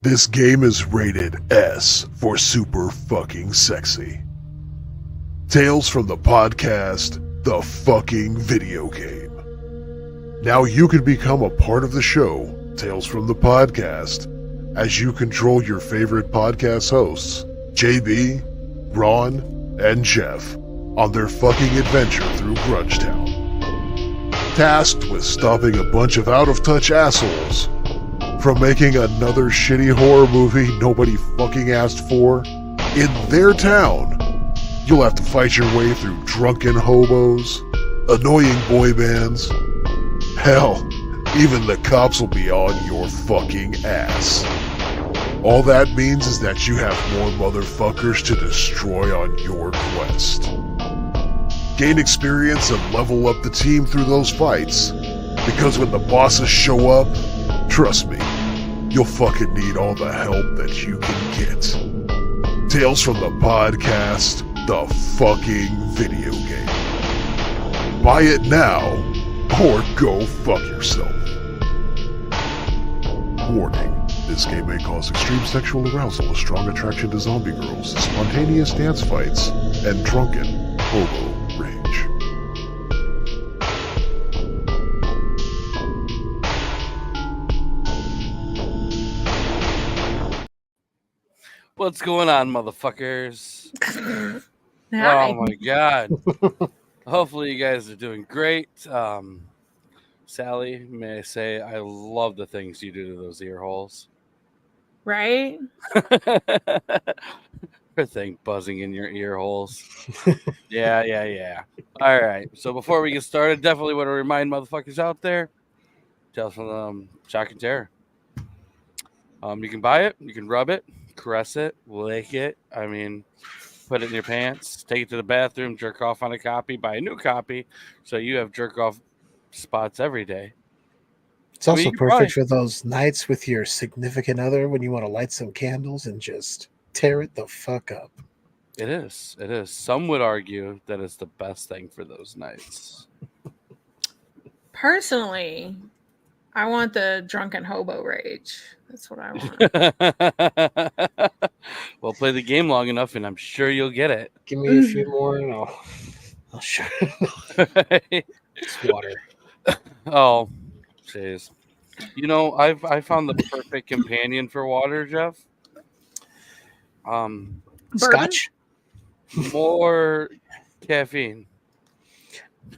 This game is rated S for super fucking sexy. Tales from the podcast, The Fucking Video Game. Now you can become a part of the show, Tales from the Podcast, as you control your favorite podcast hosts, JB, Ron, and Jeff, on their fucking adventure through Grungetown. Tasked with stopping a bunch of out-of-touch assholes from making another shitty horror movie nobody fucking asked for in their town. You'll have to fight your way through drunken hobos, annoying boy bands. Hell, even the cops will be on your fucking ass. All that means is that you have more motherfuckers to destroy on your quest. Gain experience and level up the team through those fights, because when the bosses show up, trust me, you'll fucking need all the help that you can get. Tales from the Podcast, The Fucking Video Game. Buy it now, or go fuck yourself. Warning, this game may cause extreme sexual arousal, a strong attraction to zombie girls, spontaneous dance fights, and drunken hobo rage. What's going on, motherfuckers? Hi. Oh my god. Hopefully you guys are doing great. Sally, may I say I love the things you do to those ear holes. Right? Her thing buzzing in your ear holes. Yeah. All right. So before we get started, definitely want to remind motherfuckers out there, tell us from Shock and Terror. You can buy it, you can rub it, caress it, lick it. I mean, put it in your pants, take it to the bathroom, jerk off on a copy, buy a new copy, so you have jerk off spots every day. It's also perfect for those nights with your significant other when you want to light some candles and just tear it the fuck up. It is. Some would argue that it's the best thing for those nights. Personally, I want the drunken hobo rage. That's what I want. Well, play the game long enough and I'm sure you'll get it. Give me a few more and I'll show it's water. Oh, jeez. You know, I found the perfect companion for water, Jeff. Scotch? More caffeine.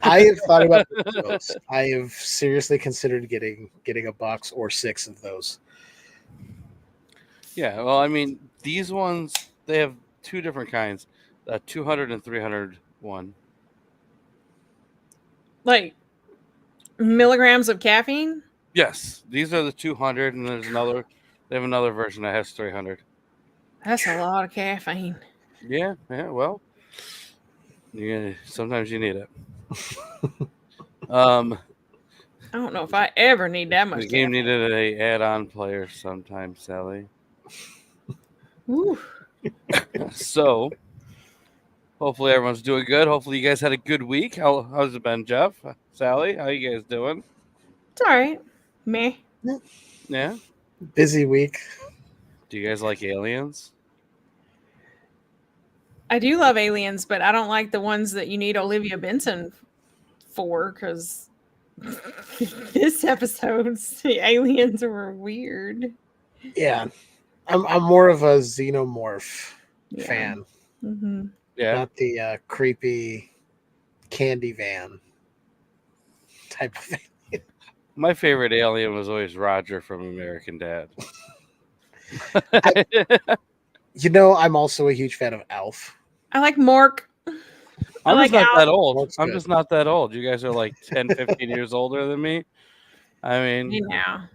I have thought about those. I have seriously considered getting a box or 6 of those. Yeah, well, I mean, these ones, they have 2 different kinds, 200 and 300 one. Like milligrams of caffeine? Yes, these are the 200, and they have another version that has 300. That's a lot of caffeine. Yeah, well, sometimes you need it. I don't know if I ever need that much. The game needed a add-on player sometimes, Sally. Ooh. So, hopefully everyone's doing good. Hopefully you guys had a good week. How's it been, Jeff? Sally, how you guys doing? It's all right. Me. Yeah. Busy week. Do you guys like Aliens? I do love Aliens, but I don't like the ones that you need Olivia Benson for, because this episode's the aliens were weird. Yeah. I'm more of a xenomorph fan. Mm-hmm. Yeah. Not the creepy candy van type of thing. My favorite alien was always Roger from American Dad. I'm also a huge fan of Alf. I like Mork. I'm just not that old. Mork's I'm good. just not that old. You guys are like 10, 15 years older than me. I mean, Yeah.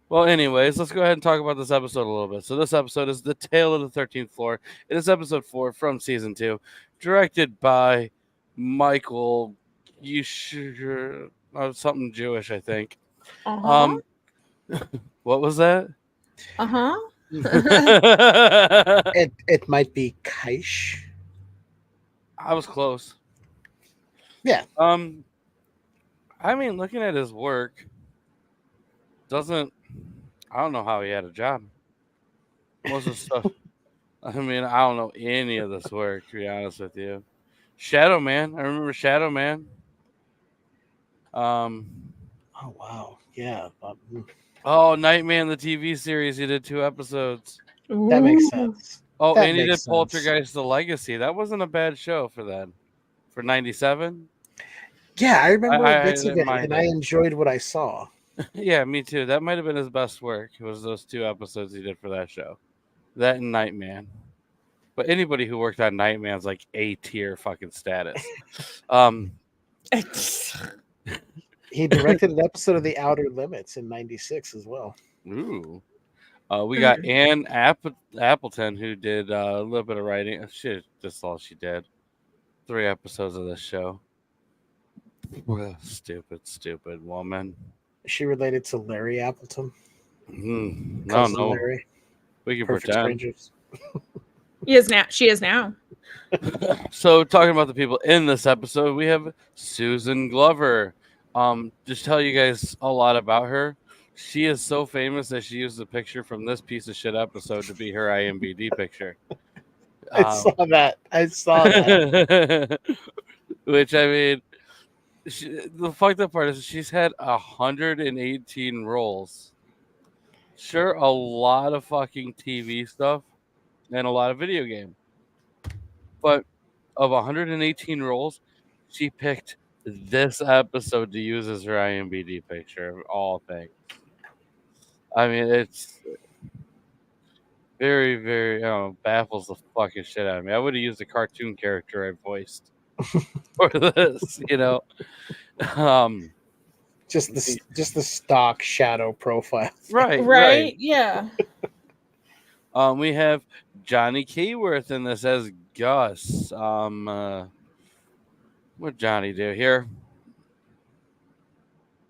Well, anyways, let's go ahead and talk about this episode a little bit. So this episode is The Tale of the 13th Floor. It is episode 4 from season 2, directed by Michael. Something Jewish, I think. Uh-huh. What was that? Uh-huh. It might be Kaish. I was close. Yeah. I mean, looking at his work, I don't know how he had a job. Most of the stuff. I mean, I don't know any of this work, to be honest with you. Shadow Man. I remember Shadow Man. Um, Oh wow, yeah, oh, Nightman, the TV series. He did 2 episodes. that makes Ooh. sense. Oh, That and he did makes sense. Poltergeist: The Legacy. That wasn't a bad show for that. For '97. Yeah, I remember I bits of didn't it, mind and I it. enjoyed what I saw. Yeah, me too. That might have been his best work. It was those 2 episodes he did for that show. That and Nightman. But anybody who worked on Nightman's like A tier fucking status. He directed an episode of The Outer Limits in '96 as well. Ooh. We got Ann Appleton, who did a little bit of writing. Shit, that's all she did. 3 episodes of this show. Well, stupid woman. Is she related to Larry Appleton? No, Cousin no. Larry? We can Perfect pretend. Strangers. She is now. So, talking about the people in this episode, we have Susan Glover. Just tell you guys a lot about her. She is so famous that she used a picture from this piece of shit episode to be her IMDb picture. I saw that. Which, I mean, the fucked up part is she's had 118 roles. Sure, a lot of fucking TV stuff and a lot of video game. But of 118 roles, she picked this episode to use as her IMDb picture of all things. I mean, it's very, very baffles the fucking shit out of me. I would have used a cartoon character I voiced for this, Just the stock shadow profile. Right. Yeah. We have Johnny Keyworth in this as Gus. What Johnny do here?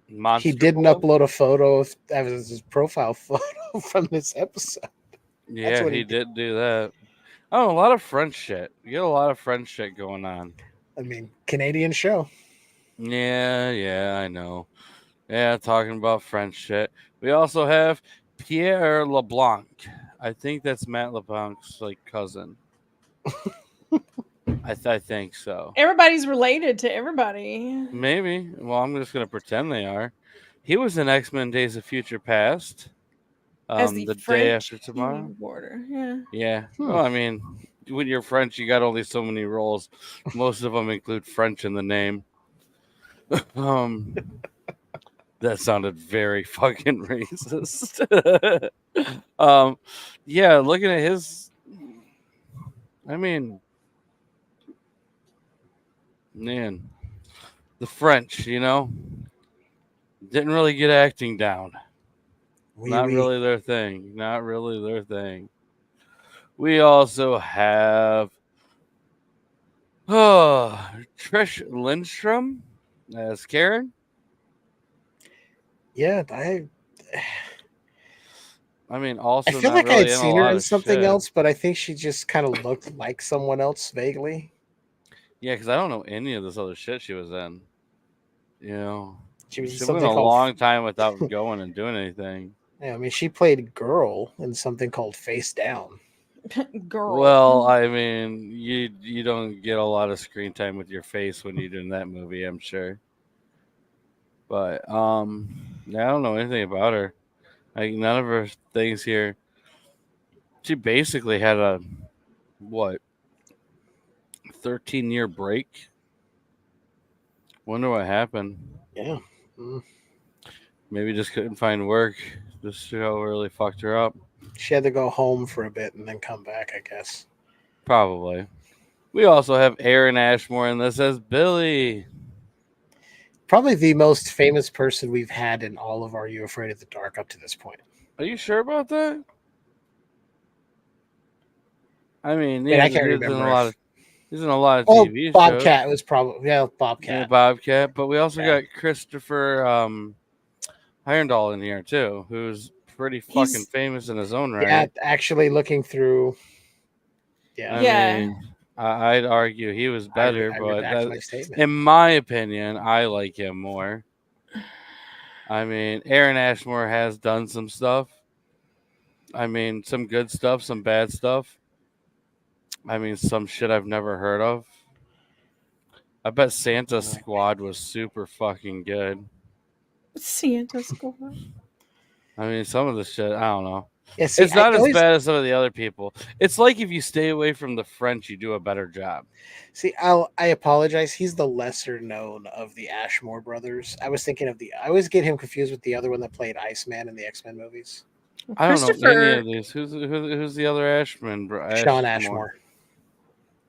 Monster He didn't Bowl? upload a photo of his profile photo from this episode. Yeah, what he he did do that. Oh, a lot of French shit. You get a lot of French shit going on. I mean, Canadian show. Yeah, I know. Yeah, talking about French shit. We also have Pierre LeBlanc. I think that's Matt LeBlanc's cousin. I think so. Everybody's related to everybody. Maybe. Well, I'm just gonna pretend they are. He was in X-Men: Days of Future Past. As the Day French after tomorrow. border. Yeah. Yeah. Well, I mean, when you're French, you got only so many roles. Most of them include French in the name. That sounded very fucking racist. Yeah, looking at his, I mean, man, the French, didn't really get acting down. Not really their thing. Not really their thing. We also have Trish Lindstrom as Karen. Yeah, I mean, also I feel not like really I had seen her in something shit. else, but I think she just kind of looked like someone else vaguely. Yeah, because I don't know any of this other shit she was in. She was She something went a called long time without going and doing anything. Yeah, I mean, she played Girl in something called Face Down. Girl. Well, I mean, you don't get a lot of screen time with your face when you're doing that movie, I'm sure. But yeah, I don't know anything about her. None of her things here. She basically had a 13-year break. Wonder what happened. Yeah. Maybe just couldn't find work. This show really fucked her up. She had to go home for a bit and then come back, I guess. Probably. We also have Aaron Ashmore in this as Billy. Probably the most famous person we've had in all of Are You Afraid of the Dark up to this point. Are you sure about that? I mean, I can't remember. He's in a lot of TV shows. Bobcat was probably Bobcat. Yeah, Bobcat. But we also got Christopher Heyerdahl in here too, who's pretty fucking famous in his own right. Yeah, actually looking through. I mean, I'd argue he was better, but in my opinion, I like him more. I mean, Aaron Ashmore has done some stuff. I mean, some good stuff, some bad stuff. I mean, some shit I've never heard of. I bet Santa Squad was super fucking good. Santa Squad. I mean, some of the shit, I don't know. Yeah, see, It's not as bad as some of the other people. It's like if you stay away from the French, you do a better job. See, I apologize. He's the lesser known of the Ashmore brothers. I was thinking of I always get him confused with the other one that played Iceman in the X-Men movies. I don't know any of these. Who's the other Ashman? Sean Ashmore.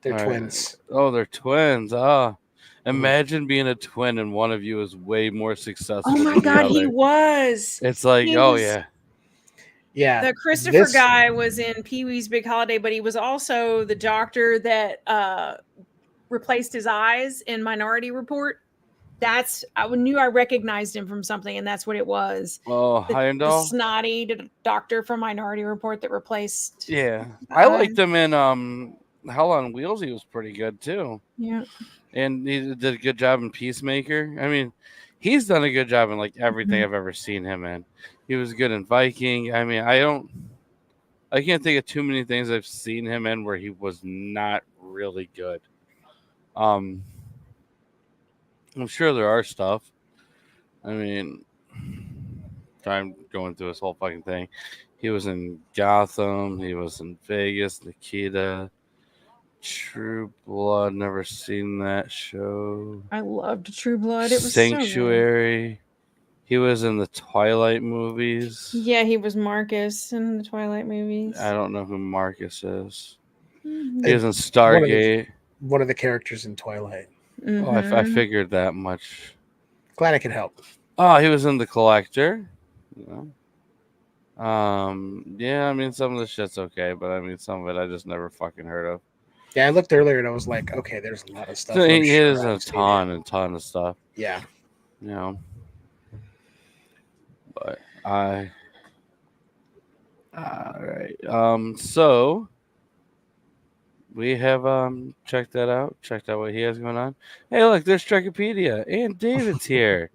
They're All right. twins. Oh, they're twins. Ah. Imagine being a twin and one of you is way more successful. Oh my than god, the he other. was. It's like, He oh was- yeah. Yeah. The Christopher guy was in Pee-wee's Big Holiday, but he was also the doctor that replaced his eyes in Minority Report. I knew I recognized him from something, and that's what it was. Oh, The Heimdall. snotty doctor from Minority Report that replaced. Yeah, I liked him in Hell on Wheels. He was pretty good too. Yeah, and he did a good job in Peacemaker. I mean, he's done a good job in like everything I've ever seen him in. He was good in Viking. I mean, I can't think of too many things I've seen him in where he was not really good. I'm sure there are stuff. I mean, I'm going through this whole fucking thing. He was in Gotham. He was in Vegas, Nikita, True Blood. Never seen that show. I loved True Blood. It was Sanctuary. He was in the Twilight movies. Yeah, he was Marcus in the Twilight movies. I don't know who Marcus is. Mm-hmm. He was in Stargate. One of the characters in Twilight. Mm-hmm. Oh, I figured that much. Glad I could help. Oh, he was in The Collector. Yeah. Yeah, I mean, some of the shit's okay, but I mean, some of it I just never fucking heard of. Yeah, I looked earlier and I was like, okay, there's a lot of stuff. So he is a ton of stuff. Yeah. You know. But all right. So we have checked that out. Checked out what he has going on. Hey, look, there's Trekipedia and David's here.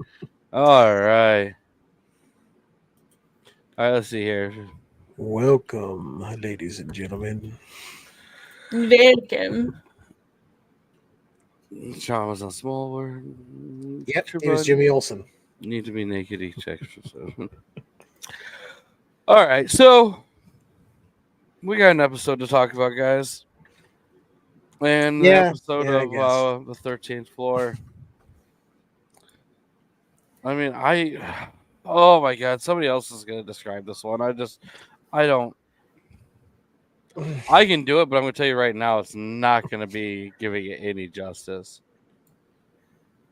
All right. All right, let's see here. Welcome, ladies and gentlemen. Welcome. Sean was on Small World. Yep, it was Jimmy Olsen. Need to be naked each episode. All right, so we got an episode to talk about, guys. And the episode of the 13th Floor. I mean, oh my God, somebody else is going to describe this one. I don't. I can do it, but I'm going to tell you right now, it's not going to be giving it any justice.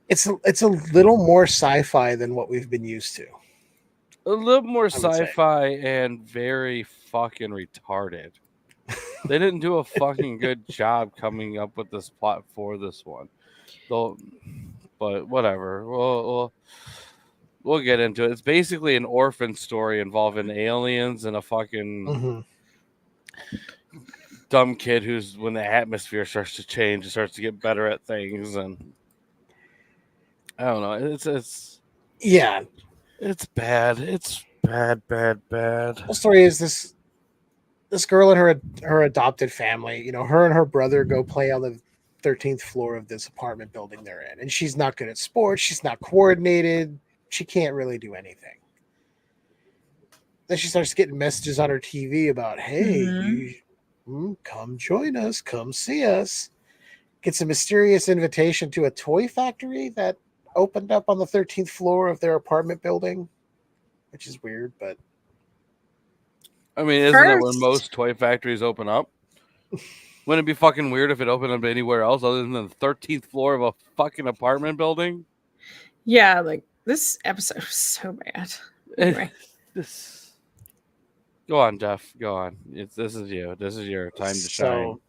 It's a little more sci-fi than what we've been used to. A little more sci-fi and very fucking retarded. They didn't do a fucking good job coming up with this plot for this one. But whatever. We'll get into it. It's basically an orphan story involving aliens and a fucking dumb kid who's, when the atmosphere starts to change, it starts to get better at things, and I don't know. It's bad. It's bad. The whole story is this girl and her adopted family. You know, her and her brother go play on the 13th floor of this apartment building they're in, and she's not good at sports. She's not coordinated. She can't really do anything. Then she starts getting messages on her TV about, hey, come join us, come see us. Gets a mysterious invitation to a toy factory that opened up on the 13th floor of their apartment building, which is weird, but I mean, isn't it where most toy factories open up? Wouldn't it be fucking weird if it opened up anywhere else other than the 13th floor of a fucking apartment building? Yeah, like this episode was so bad. Anyway. Go on, Jeff. Go on. This is you. This is your time to shine.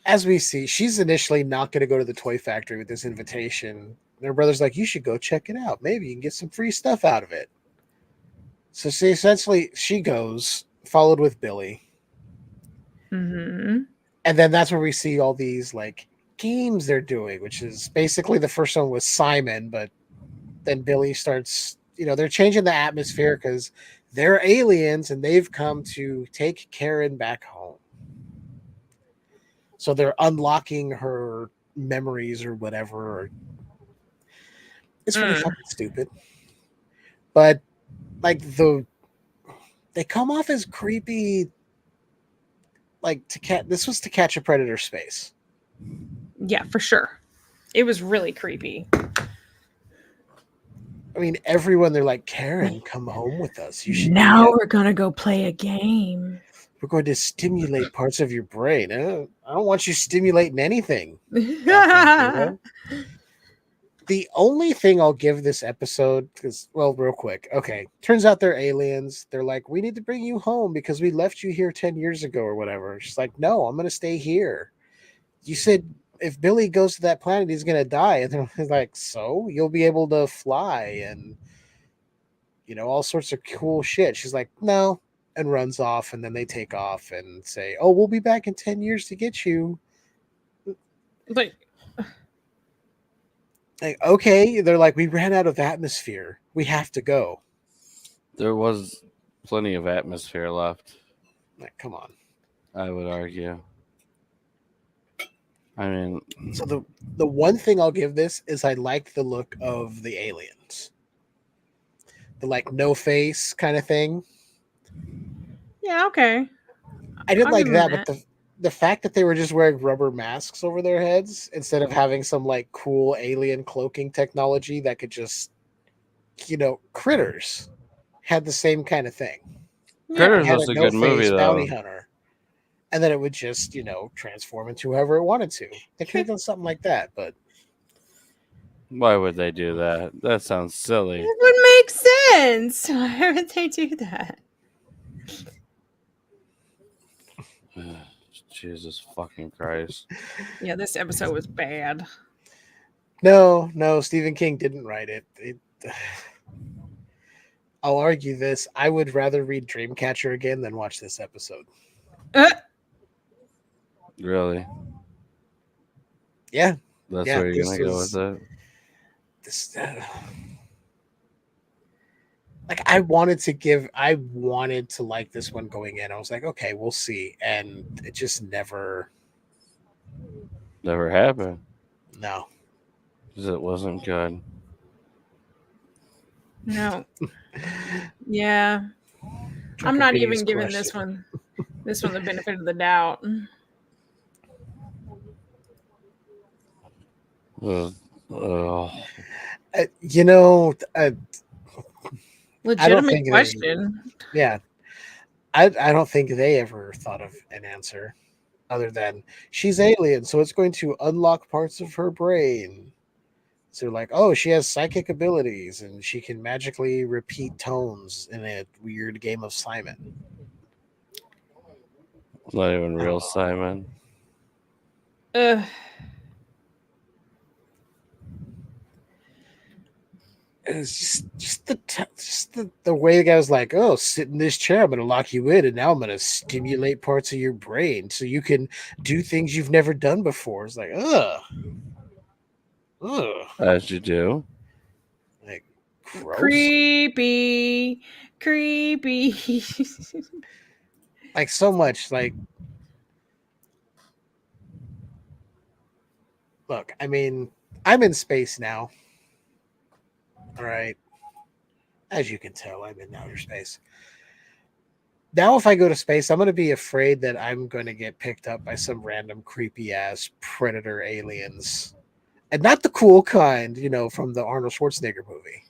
As we see, she's initially not going to go to the toy factory with this invitation. And her brother's like, you should go check it out. Maybe you can get some free stuff out of it. So she goes, followed with Billy. Mm-hmm. And then that's where we see all these like games they're doing, which is basically the first one was Simon, but then Billy starts they're changing the atmosphere because they're aliens and they've come to take Karen back home. So they're unlocking her memories or whatever. It's really fucking stupid. But like they come off as creepy. Like this was To Catch a Predator space. Yeah, for sure. It was really creepy. I mean, everyone, they're like, Karen, come home with us. You should. Now we're gonna go play a game. We're going to stimulate parts of your brain. I don't want you stimulating anything. The only thing I'll give this episode, because, well, real quick. Okay. Turns out they're aliens. They're like, we need to bring you home because we left you here 10 years ago or whatever. She's like, no, I'm going to stay here. You said if Billy goes to that planet, he's going to die. And they're like, so you'll be able to fly and, all sorts of cool shit. She's like, no, and runs off. And then they take off and say, oh, we'll be back in 10 years to get you. But like, okay, they're like, we ran out of atmosphere. We have to go. There was plenty of atmosphere left. Like, come on. I would argue. I mean, so the one thing I'll give this is I like the look of the aliens. The like no face kind of thing. yeah, okay. I didn't I'll like give that, them but the fact that they were just wearing rubber masks over their heads instead of having some like cool alien cloaking technology that could just, Critters had the same kind of thing. Critters was a good movie though. Bounty hunter, and then it would just transform into whoever it wanted to. They could have done something like that, but why would they do that? That sounds silly. It would make sense. Why would they do that? Jesus fucking Christ. Yeah, this episode was bad. No, Stephen King didn't write it. I'll argue this. I would rather read Dreamcatcher again than watch this episode. Really? Yeah. That's where you're going to go with it? I wanted to like this one going in. I was like, okay, we'll see. And it just never happened. No. Because it wasn't good. No. Yeah. I'm not even giving this one the benefit of the doubt. Legitimate question. I don't think they ever thought of an answer other than she's alien, so it's going to unlock parts of her brain. So like, oh, she has psychic abilities and she can magically repeat tones in a weird game of Simon. Not even real Simon. It's just the way the guy was like, oh, sit in this chair, I'm gonna lock you in, and now I'm gonna stimulate parts of your brain so you can do things you've never done before. It's like, ugh. As you do. Like, gross. Creepy. Like, so much. Like, look, I mean, I'm in space now. All right. As you can tell, I'm in outer space. Now, if I go to space, I'm going to be afraid that I'm going to get picked up by some random creepy ass predator aliens. And not the cool kind, from the Arnold Schwarzenegger movie.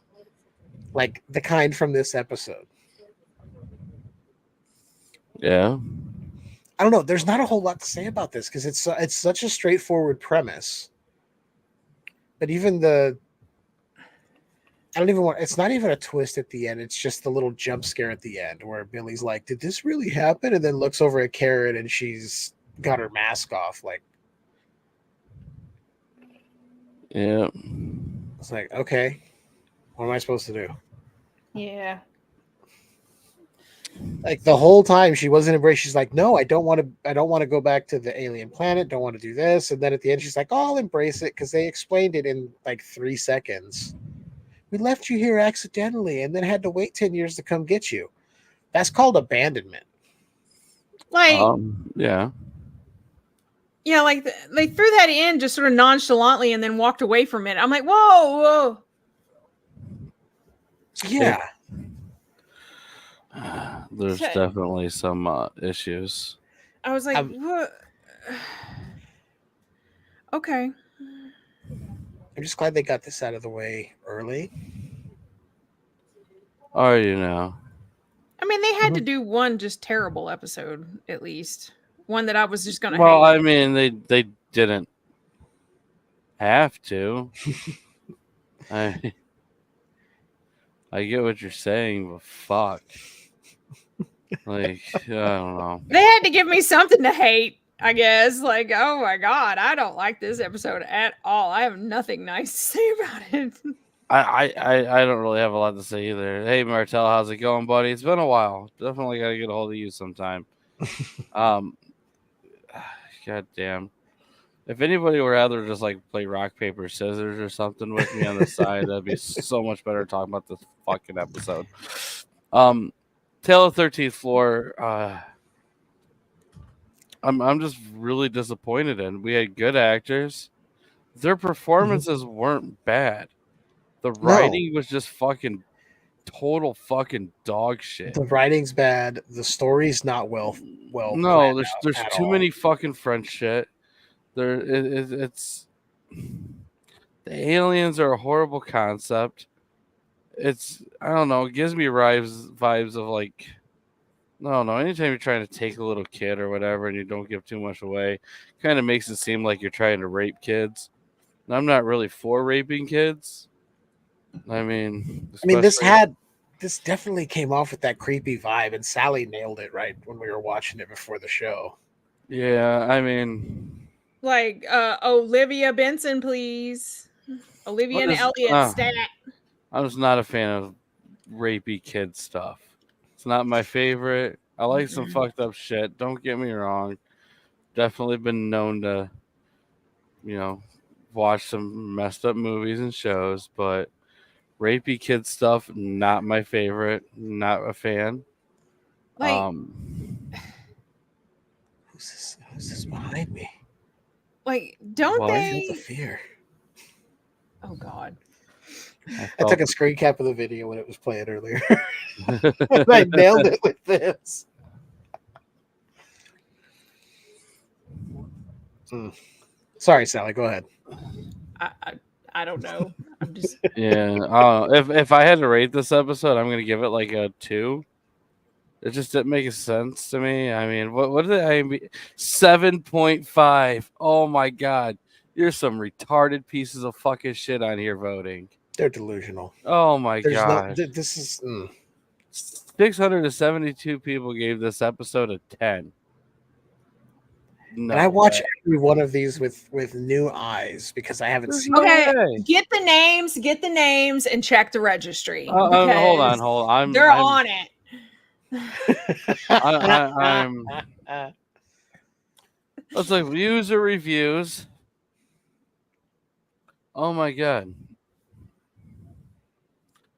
Like the kind from this episode. Yeah. I don't know. There's not a whole lot to say about this because it's such a straightforward premise. But even it's not even a twist at the end. It's just the little jump scare at the end where Billy's like, did this really happen? And then looks over at Karen and she's got her mask off. Like, yeah. It's like, okay, what am I supposed to do? Yeah. Like the whole time she wasn't embraced. She's like, no, I don't want to go back to the alien planet. Don't want to do this. And then at the end, she's like, oh, I'll embrace it because they explained it in like 3 seconds. We left you here accidentally and then had to wait 10 years to come get you. That's called abandonment. Like, Yeah. yeah, like they threw that in just sort of nonchalantly and then walked away from it. I'm like, whoa. Yeah. There's definitely some issues. I was like, what? Okay. I'm just glad they got this out of the way early. Oh, you know. I mean, they had to do one just terrible episode, at least. One that I was just going to Well, hate. I mean, they didn't have to. I get what you're saying, but fuck. Like, I don't know. They had to give me something to hate, I guess. Like, oh my God, I don't like this episode at all. I have nothing nice to say about it. I don't really have a lot to say either. Hey, Martel, how's it going, buddy? It's been a while. Definitely got to get a hold of you sometime. God damn. If anybody were rather just like play rock, paper, scissors or something with me on the side, that'd be so much better talking about this fucking episode. Tale of 13th Floor. I'm just really disappointed in. We had good actors. Their performances weren't bad. The writing was just fucking total fucking dog shit. The writing's bad. The story's not well. No, there's too many fucking French shit. It's the aliens are a horrible concept. It's I don't know. It gives me vibes of like I don't know. Anytime you're trying to take a little kid or whatever, and you don't give too much away, kind of makes it seem like you're trying to rape kids. And I'm not really for raping kids. I mean, this definitely came off with that creepy vibe, and Sally nailed it right when we were watching it before the show. Yeah, I mean, like Olivia Benson, please. Olivia and Elliot stat. I'm just not a fan of rapey kid stuff. It's not my favorite. I like some fucked up shit. Don't get me wrong. Definitely been known to, watch some messed up movies and shows, but rapey kid stuff, not my favorite. Not a fan. Like, who's this behind me? Like, don't they? The fear. Oh God. I took a screen cap of the video when it was playing earlier. I nailed it with this. Sorry, Sally. Go ahead. I don't know. I'm just If I had to rate this episode, I'm gonna give it like a 2. It just didn't make sense to me. I mean, what did I mean? 7.5. Oh my God, you're some retarded pieces of fucking shit on here voting. They're delusional. Oh my God. This is 672 people gave this episode a 10. No, and I watch every one of these with new eyes because I haven't seen. Okay, get the names, and check the registry. Hold on. They're on it. I'm. Let's look. User reviews. Oh my God.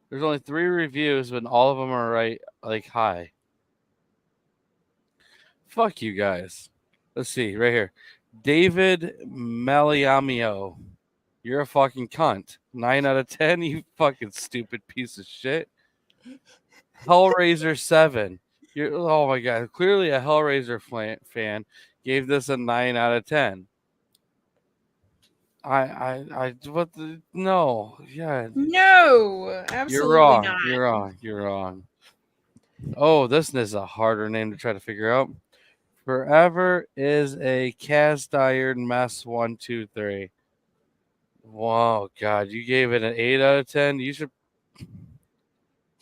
There's only 3 reviews, but all of them are right, like high. Fuck you guys. Let's see, right here. David Maliamio. You're a fucking cunt. 9 out of 10, you fucking stupid piece of shit. Hellraiser 7. Oh my God. Clearly a Hellraiser fan gave this a 9 out of 10. No. Yeah. No, absolutely not. You're wrong. Oh, this is a harder name to try to figure out. Forever is a cast iron mess 1, 2, 3. Wow, God, you gave it an 8 out of 10. You should.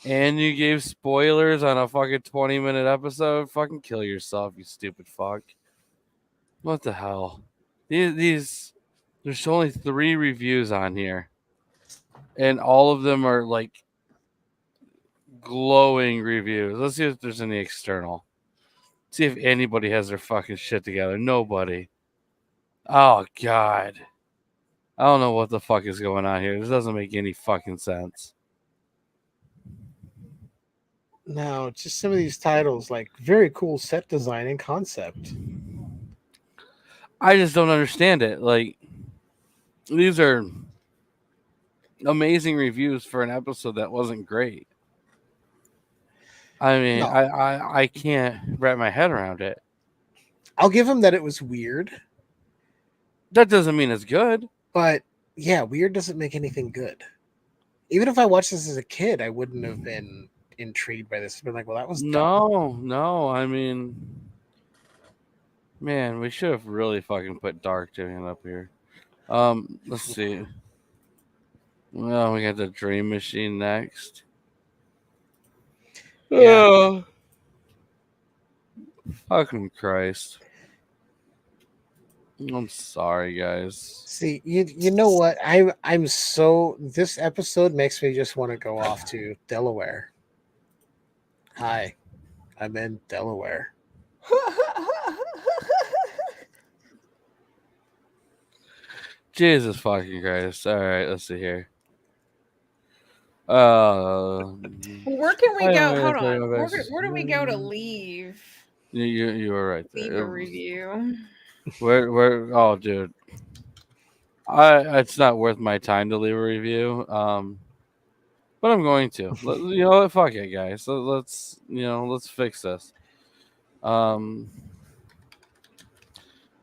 And you gave spoilers on a fucking 20-minute episode. Fucking kill yourself, you stupid fuck. What the hell? There's only 3 reviews on here, and all of them are like glowing reviews. Let's see if there's any external. See if anybody has their fucking shit together. Nobody. Oh God. I don't know what the fuck is going on here. This doesn't make any fucking sense. No, just some of these titles, like very cool set design and concept. I just don't understand it. Like, these are amazing reviews for an episode that wasn't great. I mean, No. I can't wrap my head around it. I'll give him that it was weird, That doesn't mean it's good. but yeah, weird doesn't make anything good. Even if I watched this as a kid, I wouldn't have been intrigued by this. I've been like, well, that was dumb. No. I mean, man, we should have really fucking put Dark Giant up here. Let's see. Well, we got the Dream Machine next. Yeah. Oh, fucking Christ. I'm sorry, guys. See, you know what? I'm so this episode makes me just want to go off to Delaware. Hi, I'm in Delaware. Jesus fucking Christ. All right, let's see here. Where can we I go? don't Hold know, on. Where best- do we go to leave? You were right Leave there. a review. Where? Oh, dude. It's not worth my time to leave a review. But I'm going to. You know what? Fuck it, guys. Let's fix this.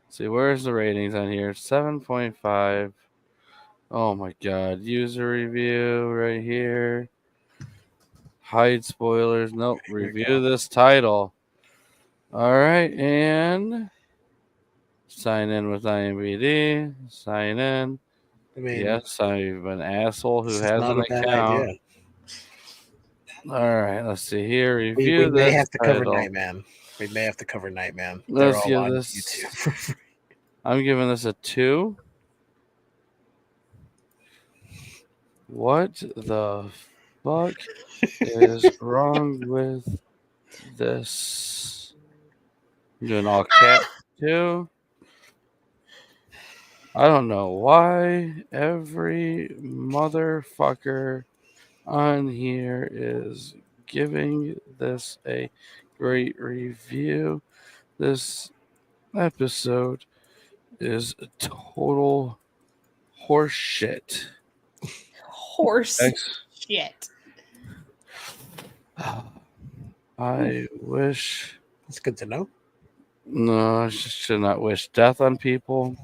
See, where's the ratings on here? 7.5. Oh my god. User review right here. Hide spoilers. Nope. Here we Review go. this title. All right, and sign in with IMBD. Sign in. I mean, Yes, I'm an asshole who this is has not an a bad account. idea. All right, let's see here. We Review may this have to cover title. Nightman. We may have to cover Nightman. They're Let's all give on this. YouTube for free. I'm giving this a 2. What the fuck is wrong with this? I'm doing all cat 2. I don't know why every motherfucker on here is giving this a great review. This episode is total horse shit. Horse shit. I wish. That's good to know. No, I should not wish death on people.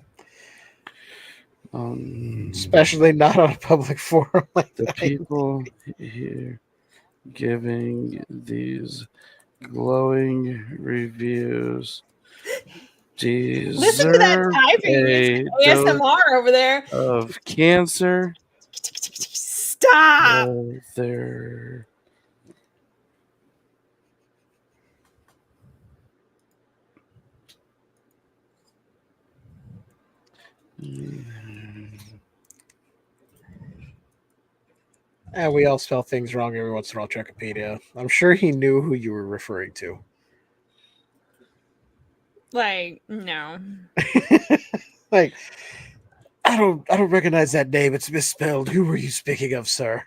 Especially not on a public forum like The that. people here giving these glowing reviews deserve Listen to that typing. It's ASMR over there. of cancer. Stop. Their And we all spell things wrong every once in a while, Wikipedia. I'm sure he knew who you were referring to. Like, no. Like, I don't recognize that name. It's misspelled. Who were you speaking of, sir?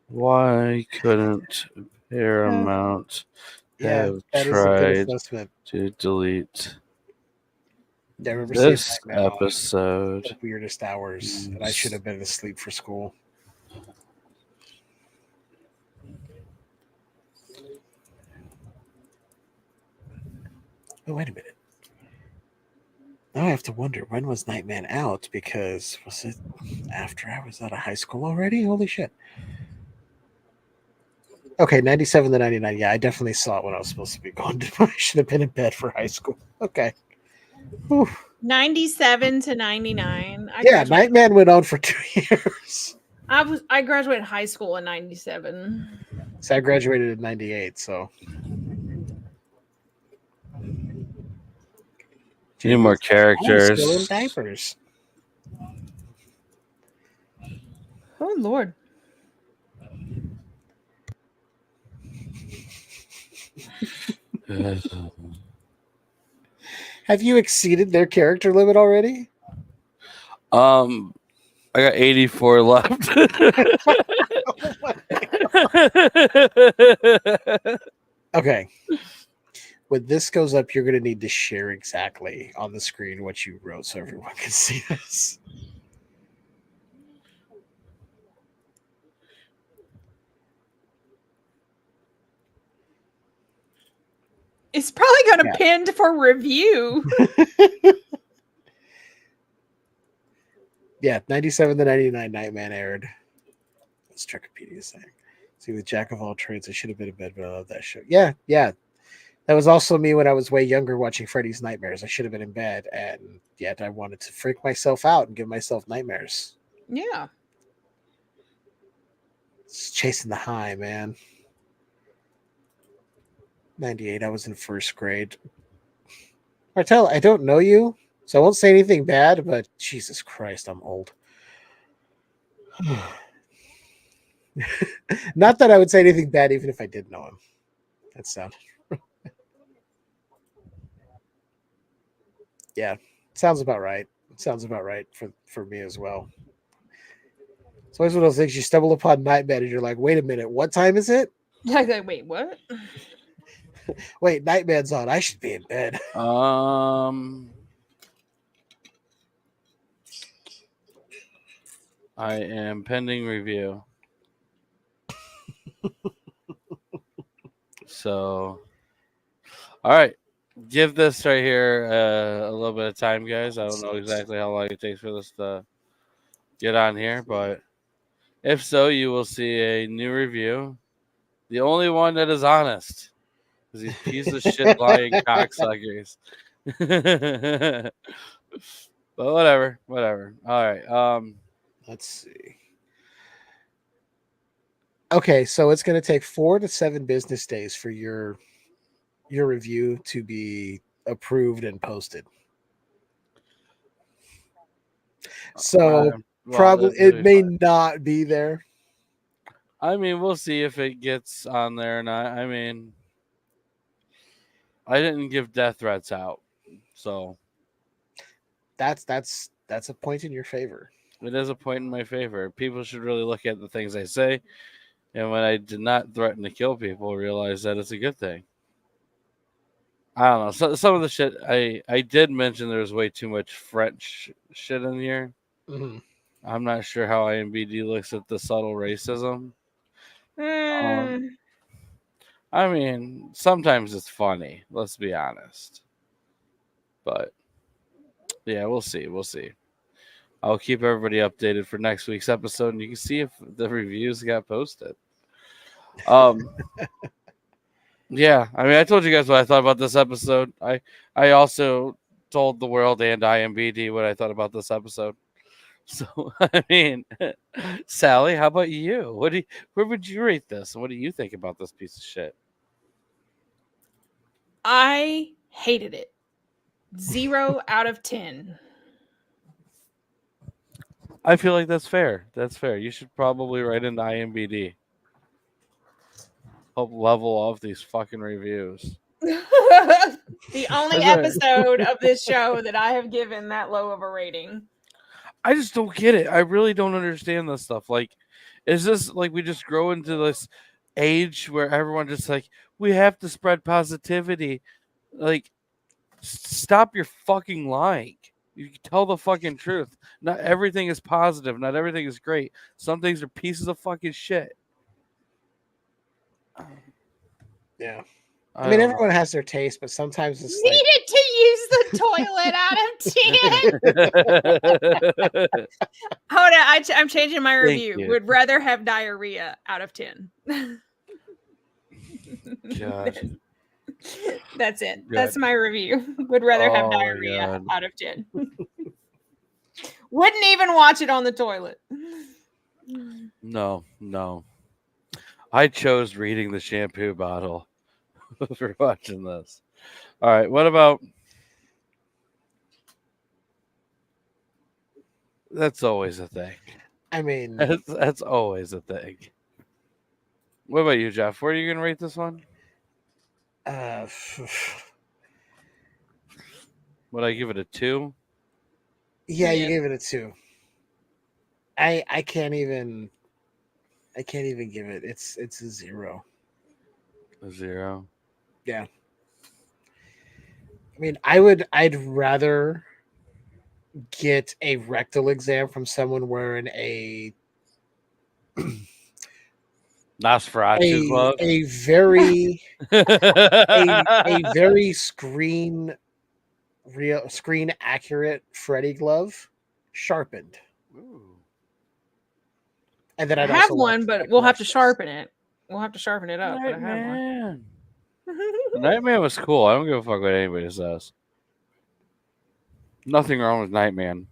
Why couldn't Paramount have that is a good tried assessment. to delete I remember seeing this Nightman on episode? the weirdest hours, and I should have been asleep for school. Oh, wait a minute. Now I have to wonder, when was Nightman out? Because was it after I was out of high school already? Holy shit. Okay, 97 to 99. Yeah, I definitely saw it when I was supposed to be going to. I should have been in bed for high school. Okay. Whew. 97 to 99. Nightman went on for 2 years. I graduated high school in 97. So I graduated in 98, so. Need more I'm characters. still in diapers. Oh, Lord. Have you exceeded their character limit already? I got 84 left. Okay. When this goes up, you're going to need to share exactly on the screen what you wrote so everyone can see this. It's probably going to Yeah. pin for review. Yeah, 97 to 99 Nightman aired. What's Wikipedia saying? See, with Jack of all trades, I should have been in bed, but I love that show. Yeah. That was also me when I was way younger watching Freddy's Nightmares. I should have been in bed, and yet I wanted to freak myself out and give myself nightmares. Yeah. It's chasing the high, man. 98, I was in first grade. Martel, I don't know you, so I won't say anything bad, but Jesus Christ, I'm old. Not that I would say anything bad even if I did know him. That sounded... Yeah, sounds about right. Sounds about right for me as well. It's always one of those things you stumble upon Nightman and you're like, wait a minute, what time is it? Like, wait, what? Wait, Nightman's on. I should be in bed. I am pending review. So, all right. Give this right here a little bit of time, guys. I don't know exactly how long it takes for this to get on here, but if so, you will see a new review. The only one that is honest. Because these pieces of shit lying cocksuckers. But whatever. All right. Let's see. Okay, so it's going to take 4 to 7 business days for your review to be approved and posted. So probably it may not be there. I mean, we'll see if it gets on there or not. I mean, I didn't give death threats out, so that's a point in your favor. It is a point in my favor. People should really look at the things I say, and when I did not threaten to kill people, realize that it's a good thing. I don't know. So, some of the shit I did mention there was way too much French shit in here. Mm-hmm. I'm not sure how IMBD looks at the subtle racism. I mean, sometimes it's funny. Let's be honest. But yeah, we'll see. I'll keep everybody updated for next week's episode, and you can see if the reviews got posted. Yeah, I mean, I told you guys what I thought about this episode. I also told the world and IMBD what I thought about this episode. So, I mean, Sally, how about you? Where would you rate this? And what do you think about this piece of shit? I hated it. 0 out of 10. I feel like that's fair. You should probably write into IMBD. Help level off these fucking reviews. The only episode of this show that I have given that low of a rating. I just don't get it. I really don't understand this stuff. Like, is this like we just grow into this age where everyone just like, we have to spread positivity? Like, stop your fucking lying. You can tell the fucking truth. Not everything is positive. Not everything is great. Some things are pieces of fucking shit. Yeah. I mean, everyone has their taste, but sometimes it's needed to use the toilet out of 10. Hold on, I'm changing my review. Would rather have diarrhea out of 10. God. That's it. Good. That's my review. Would rather have diarrhea out of 10. Wouldn't even watch it on the toilet. No. I chose reading the shampoo bottle for watching this. All right, what about... That's always a thing. I mean... That's always a thing. What about you, Jeff? Where are you going to rate this one? Would I give it a 2? Yeah, you gave it a 2. I can't even give it. It's a 0. A 0. Yeah. I mean, I'd rather get a rectal exam from someone wearing Nosferatu glove. a very a very screen accurate Freddy glove, sharpened. Ooh. And then I I'd have also one, watch, but like, we'll have watch to this. sharpen it. We'll have to sharpen it up, but I have one. Nightman. Nightman was cool. I don't give a fuck what anybody says. Nothing wrong with Nightman.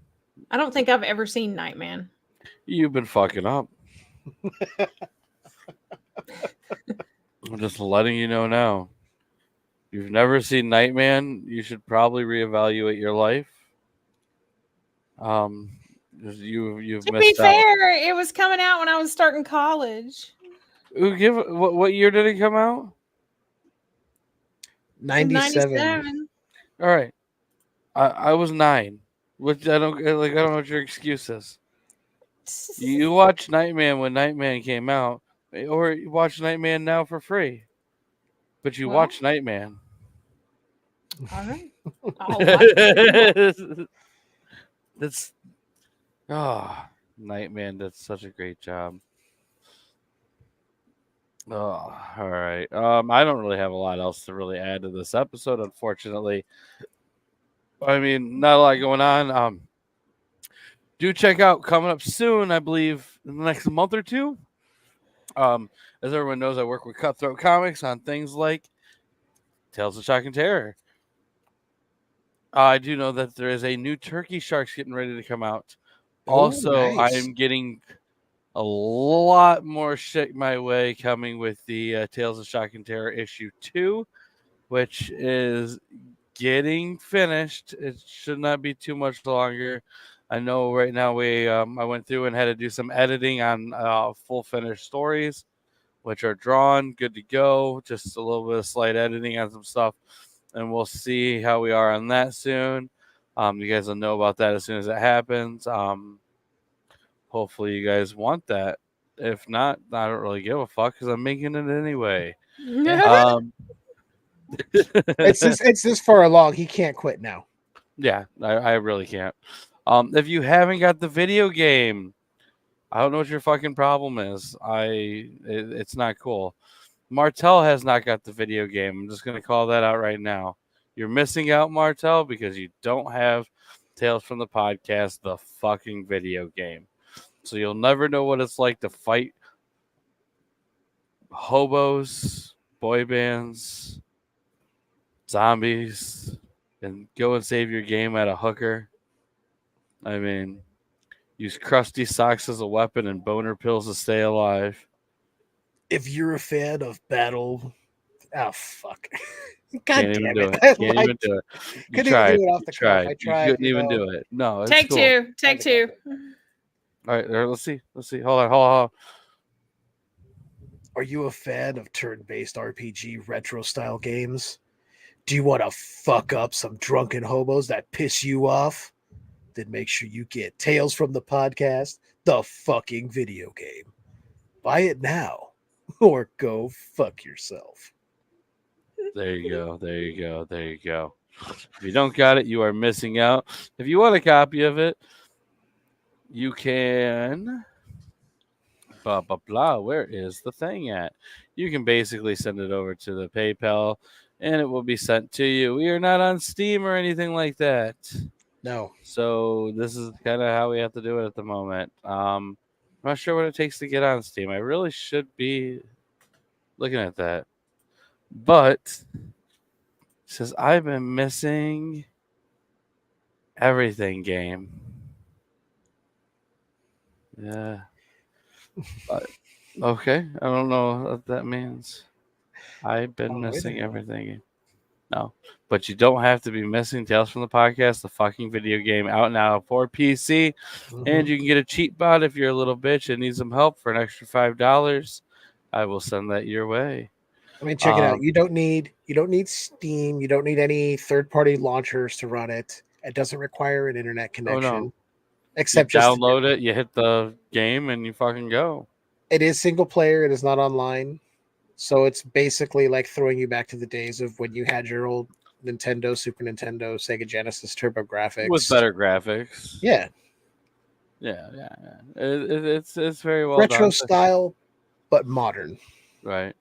I don't think I've ever seen Nightman. You've been fucking up. I'm just letting you know now. You've never seen Nightman, you should probably reevaluate your life. You've To be missed out. fair, it was coming out when I was starting college. What year did it come out? In 97. 97. All right. I was 9. Which I don't know what your excuse is. You watched Nightman when Nightman came out, or you watch Nightman now for free. But you Well, watch Nightman. all right. I'll watch it. That's Nightman did such a great job. Oh, all right. I don't really have a lot else to really add to this episode, unfortunately. I mean, not a lot going on. Do check out coming up soon, I believe, in the next month or two. As everyone knows, I work with Cutthroat Comics on things like Tales of Shock and Terror. I do know that there is a new Turkey Sharks getting ready to come out. Also, nice. I'm getting a lot more shit my way coming with the Tales of Shock and Terror issue 2, which is getting finished. It should not be too much longer. I know right now I went through and had to do some editing on full finished stories, which are drawn, good to go. Just a little bit of slight editing on some stuff, and we'll see how we are on that soon. You guys will know about that as soon as it happens. Hopefully you guys want that. If not, I don't really give a fuck because I'm making it anyway. It's this far along. He can't quit now. Yeah, I really can't. If you haven't got the video game, I don't know what your fucking problem is. It's not cool. Martel has not got the video game. I'm just gonna call that out right now. You're missing out, Martel, because you don't have Tales from the Podcast, the fucking video game. So you'll never know what it's like to fight hobos, boy bands, zombies, and go and save your game at a hooker. I mean, use crusty socks as a weapon and boner pills to stay alive. If you're a fan of battle, oh fuck. God Can't damn even do it. it. Can't even do it. You Couldn't tried. even do it off You the cuff. tried. I tried. You couldn't even do it. No, it's Take cool. two. Take two. All right, let's see. Hold on. Are you a fan of turn-based RPG retro style games? Do you want to fuck up some drunken hobos that piss you off? Then make sure you get Tales from the Podcast, the fucking video game. Buy it now or go fuck yourself. There you go. If you don't got it, you are missing out. If you want a copy of it, you can. Blah blah blah. Where is the thing at? You can basically send it over to the PayPal, and it will be sent to you. We are not on Steam or anything like that. No. So this is kind of how we have to do it at the moment. I'm not sure what it takes to get on Steam. I really should be looking at that. But it says I've been missing everything game. Yeah. Okay. I don't know what that means. I've been missing everything. No. But you don't have to be missing Tales from the Podcast, the fucking video game out now for PC. And you can get a cheat bot if you're a little bitch and need some help for an extra $5. I will send that your way. I mean, check it out. You don't need Steam. You don't need any third-party launchers to run it. It doesn't require an internet connection. Oh, no. Except you just download it, you hit the game, and you fucking go. it is single player. It is not online, so it's basically like throwing you back to the days of when you had your old Nintendo, Super Nintendo, Sega Genesis Turbo Graphics With better graphics. Yeah, Yeah. It's very well retro done. style, but modern. Right.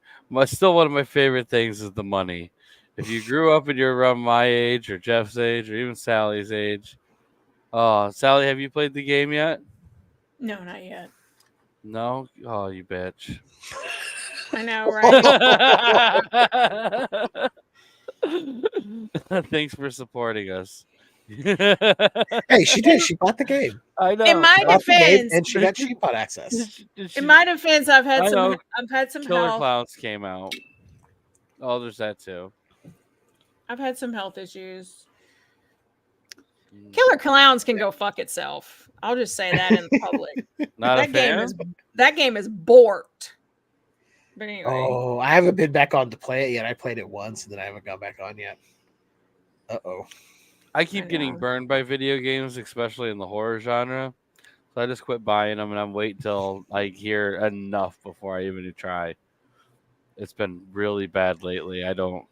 Still one of my favorite things is the money. If you grew up and you're around my age or Jeff's age or even Sally's age, Sally, have you played the game yet? No, not yet. No? Oh, you bitch. I know, right? Thanks for supporting us. Hey, she did. She bought the game. I know. In my She bought the game, defense, and she got cheapot access. in my defense, I've had I some. know. I've had some Killer health. Clowns came out. Oh, there's that too. I've had some health issues. Killer Clowns can go fuck itself. I'll just say that in public. Not a that game fan? is that game is borked. But anyway, Oh, I haven't been back on to play it yet. I played it once, and then I haven't gone back on yet. Uh-oh. I keep I getting know. burned by video games, especially in the horror genre. So I just quit buying them, and I'm waiting till I hear enough before I even try. It's been really bad lately. I don't.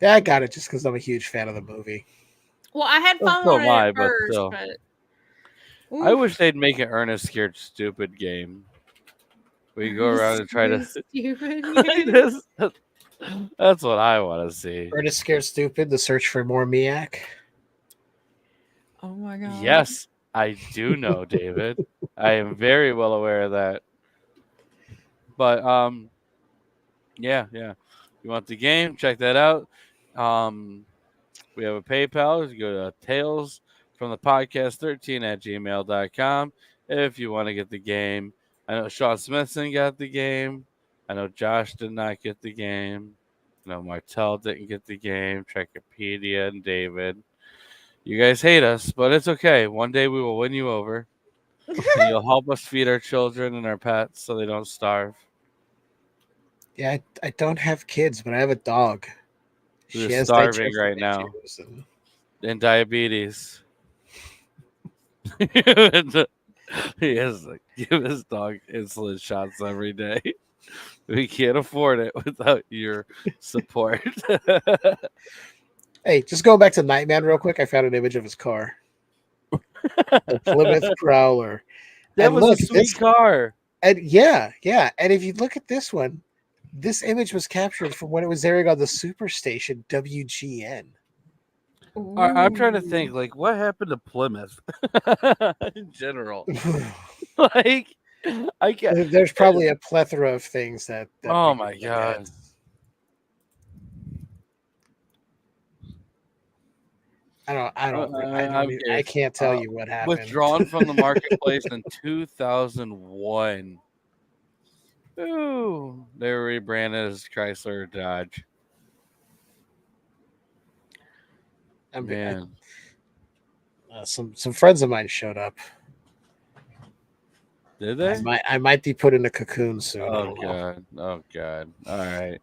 Yeah, I got it just because I'm a huge fan of the movie. well, I had Well, fun so on am it I, at but first, still. but I oof. wish they'd make an Ernest Scared Stupid game. Where you go around and try to. Stupid. That's what I want to see. Ernest Scared Stupid, The Search for More Miak. Oh my god. Yes, I do know, David. I am very well aware of that. But yeah. You want the game? Check that out. We have a PayPal. You go to Tales from the Podcast 13 at gmail.com if you want to get the game. I know Sean Smithson got the game. I know Josh did not get the game. I know Martell didn't get the game. Trekkopedia and David. You guys hate us, but it's okay. One day we will win you over. And you'll help us feed our children and our pets so they don't starve. Yeah, I don't have kids, but I have a dog. They're She has starving digestive right now. issues, and And diabetes. He has to give his dog insulin shots every day. We can't afford it without your support. Hey, just going back to Nightman real quick, I found an image of his car. The Plymouth Prowler. That And was look, a sweet car. And yeah. And if you look at this one, this image was captured from when it was airing on the Superstation WGN. I'm trying to think, like, what happened to Plymouth in general? Like, I can't. There's probably a plethora of things that Oh we my could look God. at. I can't tell you what happened. Withdrawn from the marketplace in 2001. Ooh, they were rebranded as Chrysler Dodge. Man, Some friends of mine showed up. did they? I might be put in a cocoon soon. I Oh don't know. god. Oh god. All right.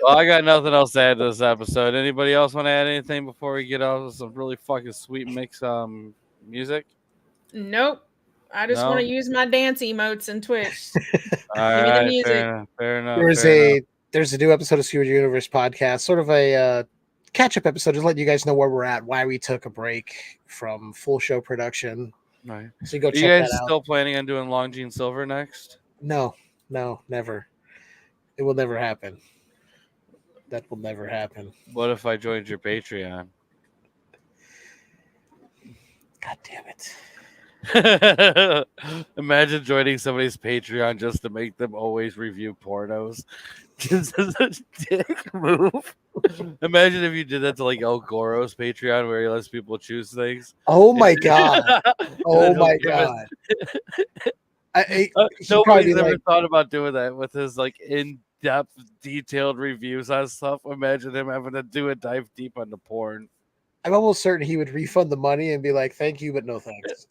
Well, I got nothing else to add to this episode. Anybody else want to add anything before we get off with some really fucking sweet mix music? Nope. I just No? want to use my dance emotes in Twitch. All Give me the right, music. fair enough. There's a new episode of Secret Universe podcast, sort of a catch-up episode, just letting you guys know where we're at, why we took a break from full show production. Right. So you go Are check you guys that out. still planning on doing Long Gene Silver next? No, never. It will never happen. That will never happen. What if I joined your Patreon? God damn it. Imagine joining somebody's Patreon just to make them always review pornos. This is a dick move. Imagine if you did that to like El Goro's Patreon where he lets people choose things. Oh my god. Oh then he'll my give us- god. He'd probably Nobody's be ever like, thought about doing that with his like in-depth, detailed reviews on stuff. Imagine him having to do a dive deep on the porn. I'm almost certain he would refund the money and be like, thank you, but no thanks.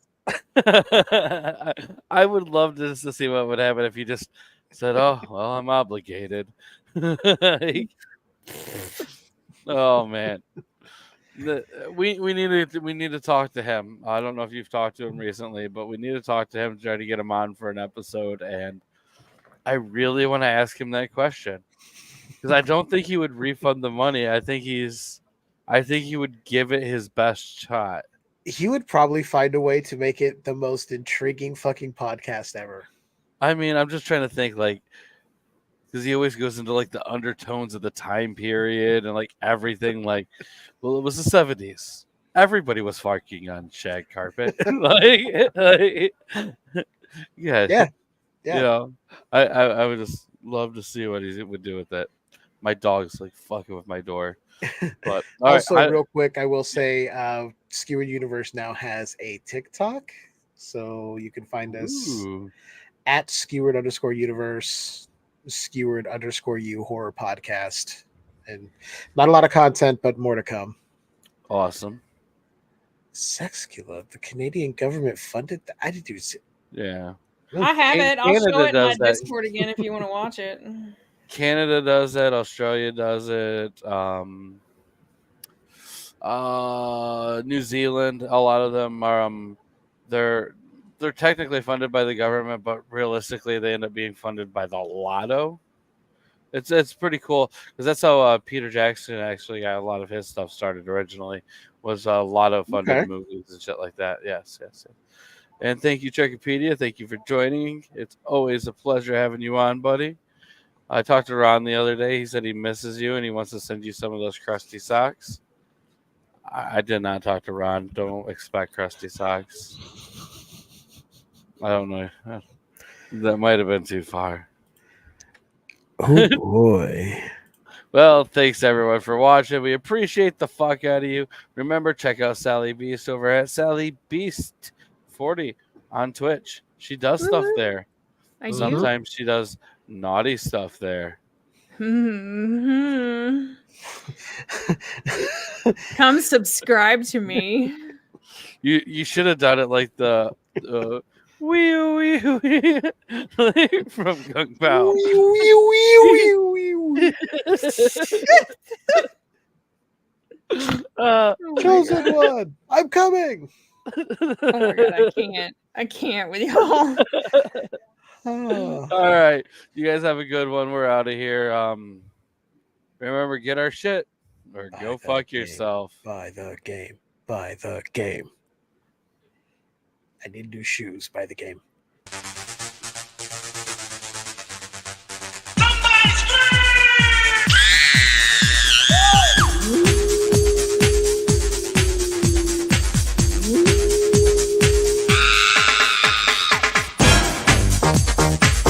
I would love to see what would happen if you just said, "Oh, well, I'm obligated." Like, oh man, We need to talk to him. I don't know if you've talked to him recently, but we need to talk to him to try to get him on for an episode. And I really want to ask him that question because I don't think he would refund the money. I think he would give it his best shot. He would probably find a way to make it the most intriguing fucking podcast ever. I mean, I'm just trying to think like. Because he always goes into like the undertones of the time period and like everything. Like, well, it was the 70s. Everybody was fucking on shag carpet. Yeah. You know, I would just love to see what he would do with that. My dog's like fucking with my door. But also, real quick, I will say, Skewered Universe now has a TikTok, so you can find us at Skewered_Universe. Skewered_U horror podcast, and not a lot of content, but more to come. Awesome. Sexcula, the Canadian government funded that. I did do. Yeah, I have it. I'll show it in my Discord again if you want to watch it. Canada does that. Australia does it. New Zealand. A lot of them are. They're technically funded by the government, but realistically, they end up being funded by the lotto. It's pretty cool because that's how Peter Jackson actually got a lot of his stuff started originally. Was a lotto funded movies and shit like that. Yes. And thank you, Chuckopedia. Thank you for joining. It's always a pleasure having you on, buddy. I talked to Ron the other day. He said he misses you and he wants to send you some of those crusty socks. I did not talk to Ron. Don't expect crusty socks. I don't know. That might have been too far. Oh boy. Well, thanks everyone for watching. We appreciate the fuck out of you. Remember, check out Sally Beast over at Sally Beast 40 on Twitch. She does stuff there. Sometimes she does naughty stuff there. Come subscribe to me. You should have done it like the wee wee wee from Kung Pao. Chosen one, I'm coming. Oh my god, I can't with y'all. All right, you guys have a good one. We're out of here. Remember, get our shit or go fuck yourself. Buy the game. Buy the game. I need new shoes. Buy the game.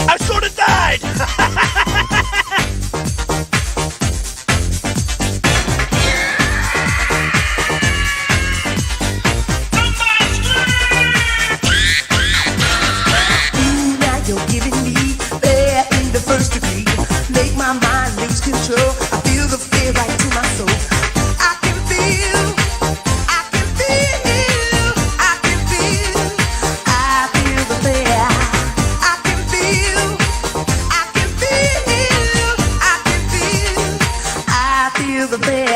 I sort of died. The bed.